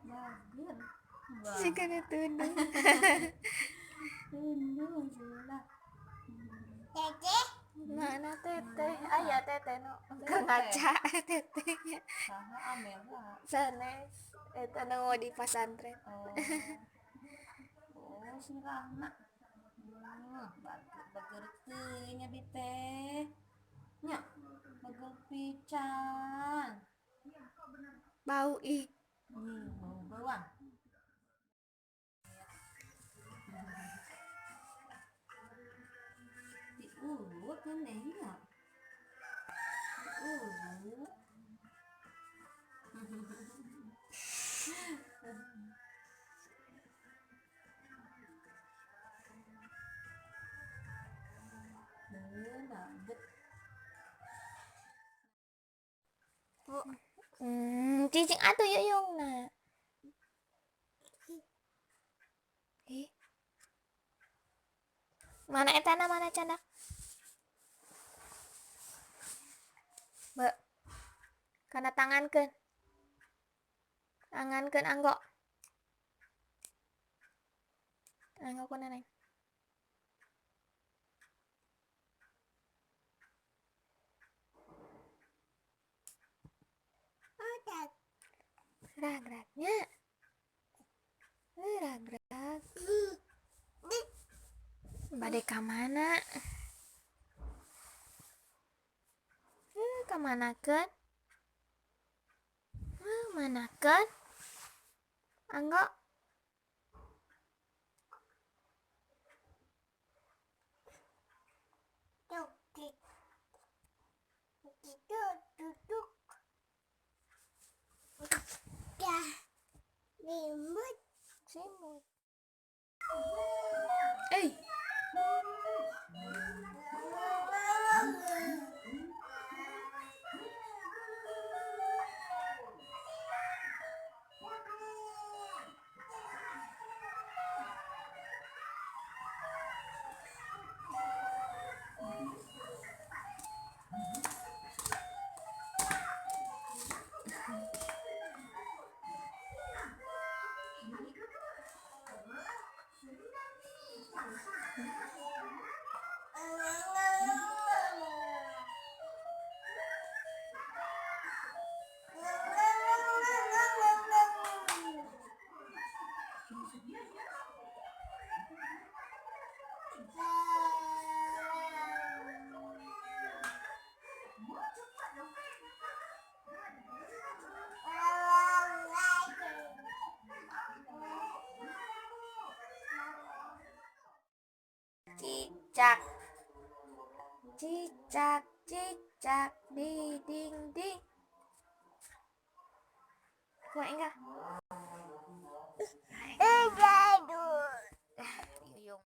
Bagus. Jika ditunduk. Tunduk sudah. Teteh. Mana teteh? Aya teteh nu ngaca tetehnya. Saha Amela. Sanes eta nu di pesantren. Oh, sirahna. Bager teuing nya bi teh. Nya, bager pican. Bau ih. Mau bawang. Diurut kan nengnya. Diurut. Cicing atuh yuyungna. Ih. Mana etana mana candak? Be. Kana tangankeun. Tangankeun anggo. Anggo kuna neng. Gerak-geraknya. Gerak-gerak. Bade ka mana? Ka manakeun? Manakeun? Anggo. Duduk. Dah. Limut. Simut. Cicak. Cicak, cicak di dinding. Kuat enggak? Jadul. Yuyung.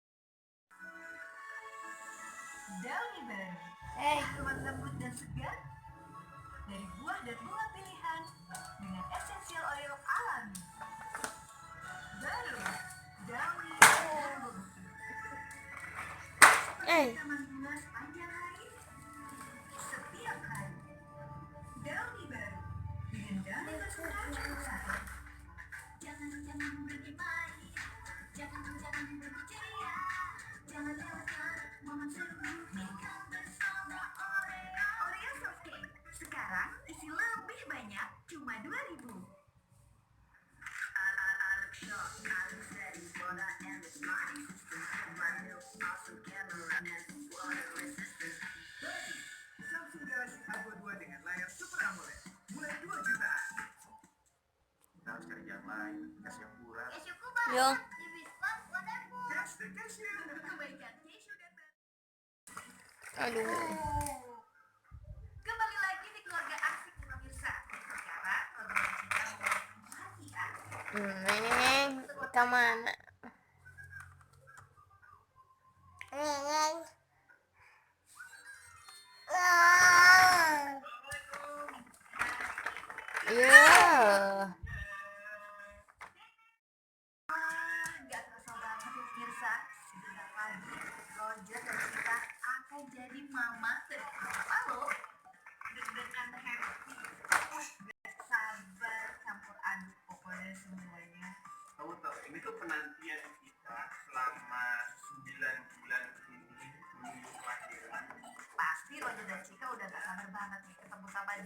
Daun baru. Aroma lembut dan segar dari buah dan bunga pilihan dengan essential oil alami. Baru Downy Bubble Tea. Taman bunga sepanjang hari, setiap hari. Downy baru dengan Downy bersuara cukup satu. Jangan bermain, jangan berceria, jangan lewatkan momen seru. Makan bersama Oreo. Oreo soft cake sekarang isi lebih banyak, cuma 2.000. Samsung Galaxy A22 dengan layar Super AMOLED mulai 2 juta. Kita harus cari jalan lain, kasih yang murah. Kesuku Yo. banget di Bismarck waterfall. That's the cashier. Kebaikan tisu dan Aduh. kembali lagi di keluarga asik pemirsa. Sekarang keluarga kita bahagia. Neng, kita mana? Neng. Iya. Nggak terasa banget ya pemirsa. Sebentar lagi Roger dan kita akan jadi mama dan papa loh.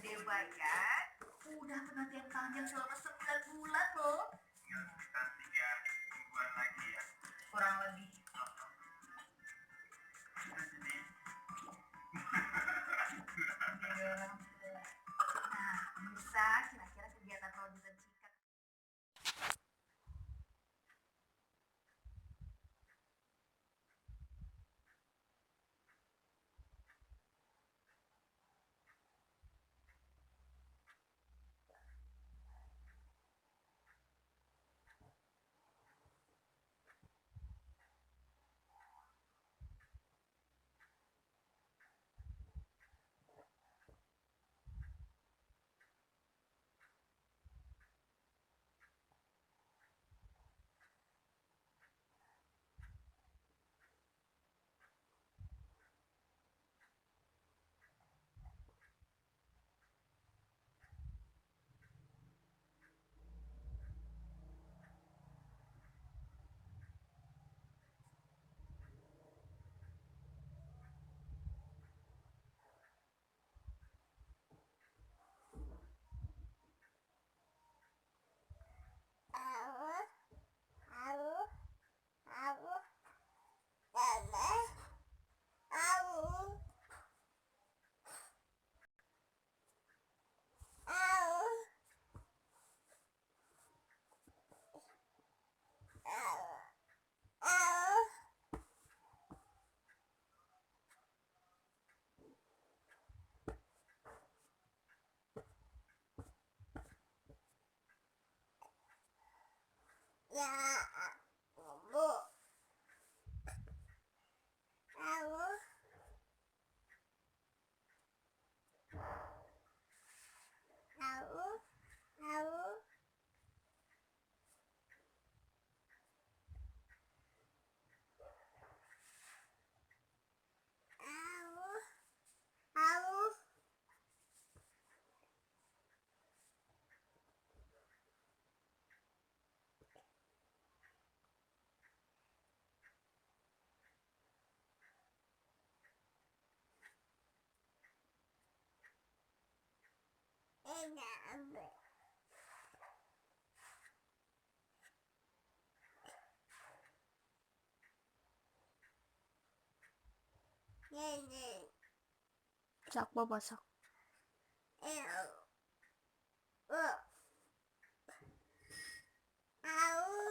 gede banget. Udah penantian panjang selama 9 bulan loh. Tinggal sekitar 3 mingguan lagi ya. Kurang lebih. Nah, bisa kira-kira kegiatan produsen sikat. Ya, Bu. Aku. Aku. Aku. Aku. Enak ambil. Ini. Sak bobo sak. Aku. Aku.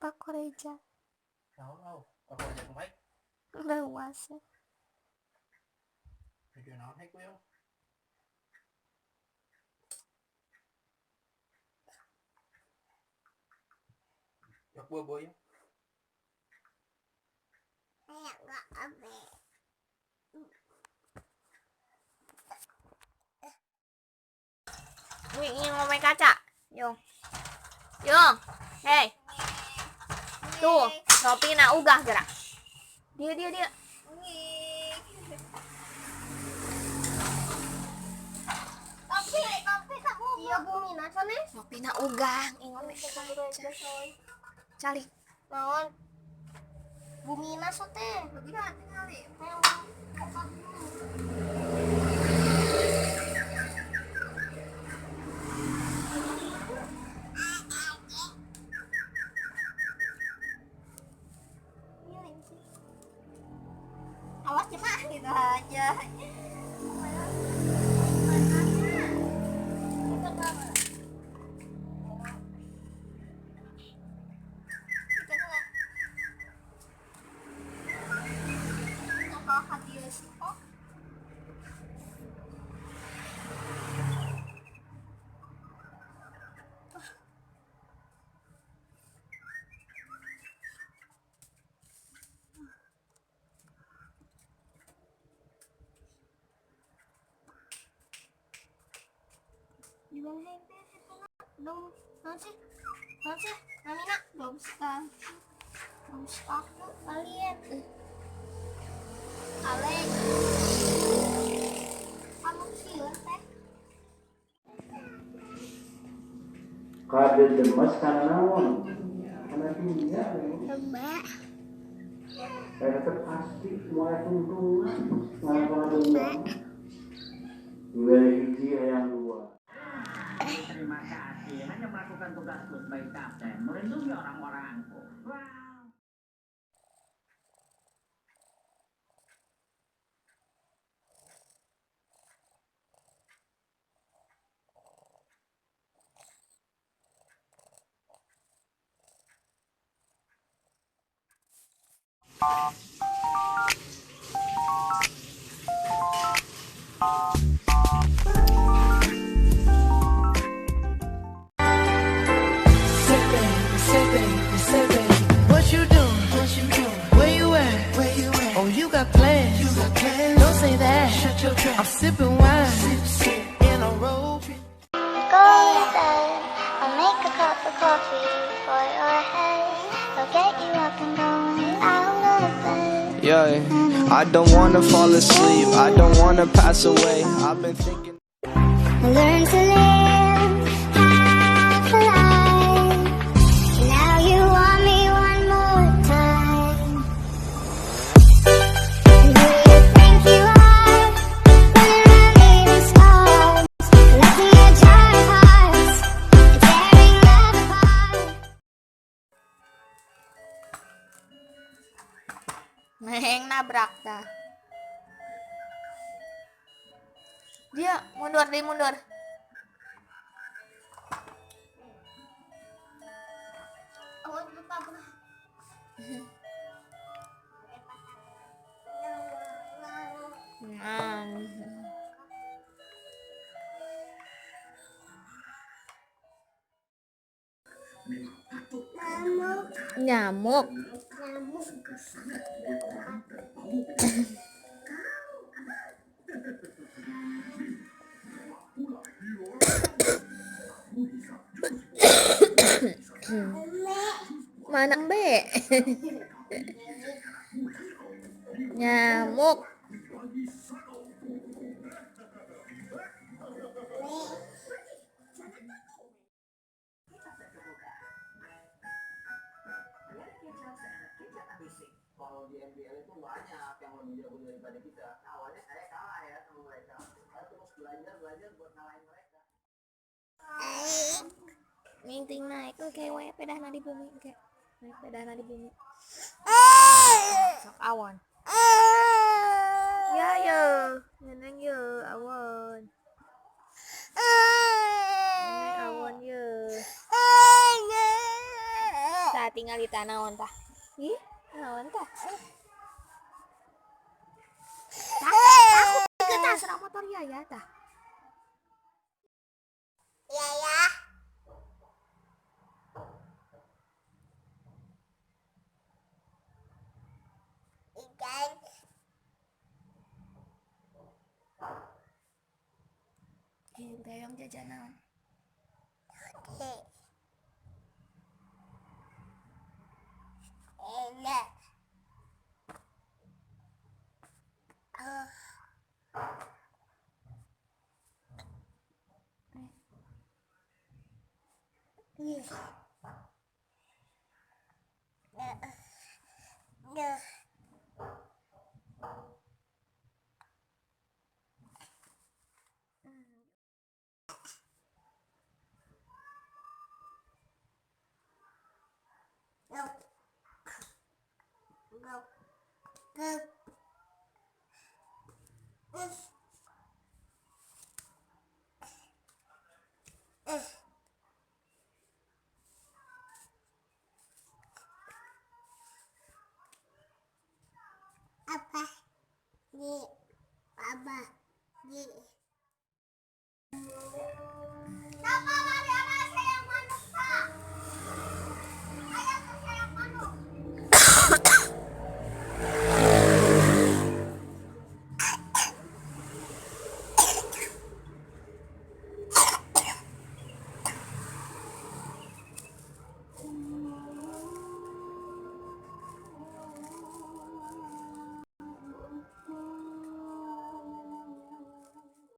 Pak Koreja. Tahu. Kalau ada pemain, Luas ya. video naon hai kuyo. Yak bobo ya. Kayak nggak ambil. Wih, ingin ngomong kaca. Yung. Yung. Hei. Tuh, Sopi na ugah gerak. Dia. Kopi kamu. Iya bumi nasa nih. Sopi na ugah. Ingon kaca. Calik. Naon? Bumi nasa teh. Tidak, tinggali. Awas cemah gitu aja. Belum, non sih, Namina belum Sepatu kalian. Kalian. Kamu siun teh. Kade demas karena naon? Karena tinggal. Mbak. Saya tetap pasti mulai tuntungan. Ngapa dua? Dua hiji yang dua. Terima kasih, hanya melakukan tugasku sebagai kapten, melindungi orang-orangku. Wow. Say, baby, what you doing? Where you at? Oh, you got plans. Don't say that. I'm sipping wine in a robe. Go inside. I'll make a cup of coffee for your head. I'll get you up and going out of bed. Yeah, I don't wanna fall asleep. I don't wanna pass away. I've been thinking. Learn to live half a life. Now you want me one more time. Who you think you are? Running around leaving scars, collecting your jar of hearts and tearing love apart. Neng nabrak dah. Dia mundur, dia mundur. Awas lupa bro. Nah. Nyamuk. Mana Mbe? Nyamuk. Kalau di NBL itu banyak yang lebih jago daripada kita. Nah, awalnya saya kalah ya sama mereka. Saya terus belajar buat ngalahin mereka. Minting naik oke we pedahna di bumi oke. Naik pedahna di bumi. Sok awan. Ya yo, neneng yo awan. Neneng awan yo. Tah tinggal di tanah naon tah? Ih, naon tah? Takut ke tah serang motor ya tah. Ya. Ikan. Teyong jajanan. Oke. Enak. Go.